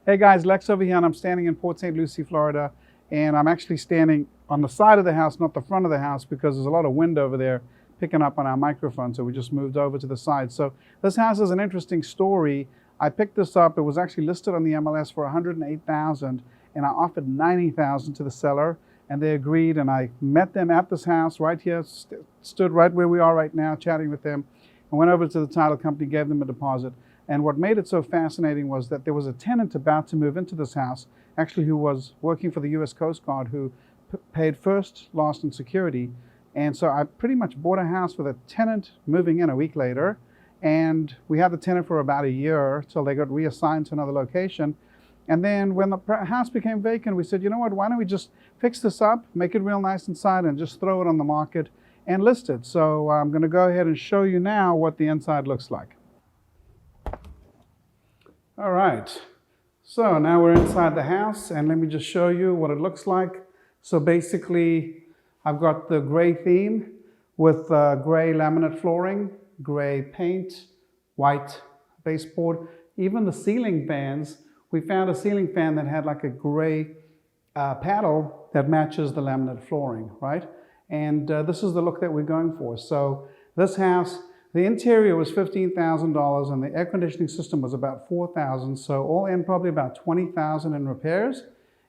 Hey guys, Lex over here, and I'm standing in Port St. Lucie, Florida, and I'm actually standing on the side of the house, not the front of the house, because there's a lot of wind over there picking up on our microphone, so we just moved over to the side. So this house is an interesting story. I picked this up. It was actually listed on the MLS for $108,000, and I offered $90,000 to the seller, and they agreed, and I met them at this house right here, stood right where we are right now, chatting with them, and went over to the title company, gave them a deposit. And what made it so fascinating was that there was a tenant about to move into this house, actually who was working for the US Coast Guard, who paid first, last, and security. And so I pretty much bought a house with a tenant moving in a week later. And we had the tenant for about a year till they got reassigned to another location. And then when the house became vacant, we said, you know what, why don't we just fix this up, make it real nice inside, and just throw it on the market and list it. So I'm going to go ahead and show you now what the inside looks like. All right, so now we're inside the house, and let me just show you what it looks like. So basically, I've got the gray theme with gray laminate flooring, gray paint, white baseboard. Even the ceiling fans, we found a ceiling fan that had like a gray paddle that matches the laminate flooring, right? And this is the look that we're going for. So this house, the interior was $15,000 and the air conditioning system was about $4,000. So all in probably about $20,000 in repairs.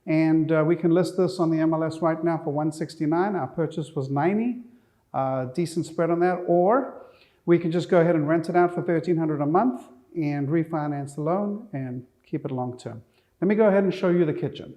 And we can list this on the MLS right now for $169,000. Our purchase was $90,000, decent spread on that. Or we can just go ahead and rent it out for $1,300 a month and refinance the loan and keep it long term. Let me go ahead and show you the kitchen.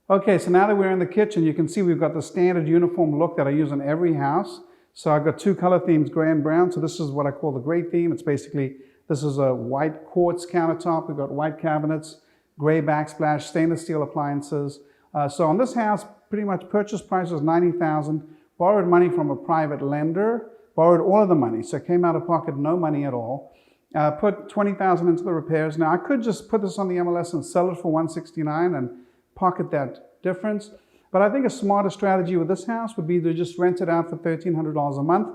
Okay, so now that we're in the kitchen, you can see we've got the standard uniform look that I use in every house. So I've got two color themes, gray and brown. So this is what I call the gray theme. It's basically, this is a white quartz countertop. We've got white cabinets, gray backsplash, stainless steel appliances. So on this house, pretty much purchase price was $90,000, borrowed money from a private lender, borrowed all of the money. So it came out of pocket, no money at all. Put $20,000 into the repairs. Now I could just put this on the MLS and sell it for $169,000 and pocket that difference. But I think a smarter strategy with this house would be to just rent it out for $1,300 a month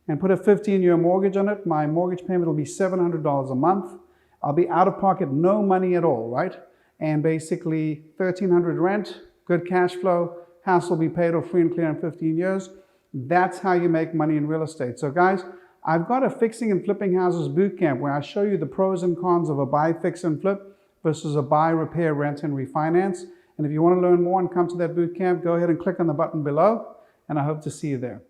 and put a 15-year mortgage on it. My mortgage payment will be $700 a month. I'll be out of pocket, no money at all, right? And basically $1,300 rent, good cash flow, house will be paid off free and clear in 15 years. That's how you make money in real estate. So guys, I've got a fixing and flipping houses boot camp where I show you the pros and cons of a buy, fix, and flip versus a buy, repair, rent, and refinance. And if you want to learn more and come to that boot camp, go ahead and click on the button below, and I hope to see you there.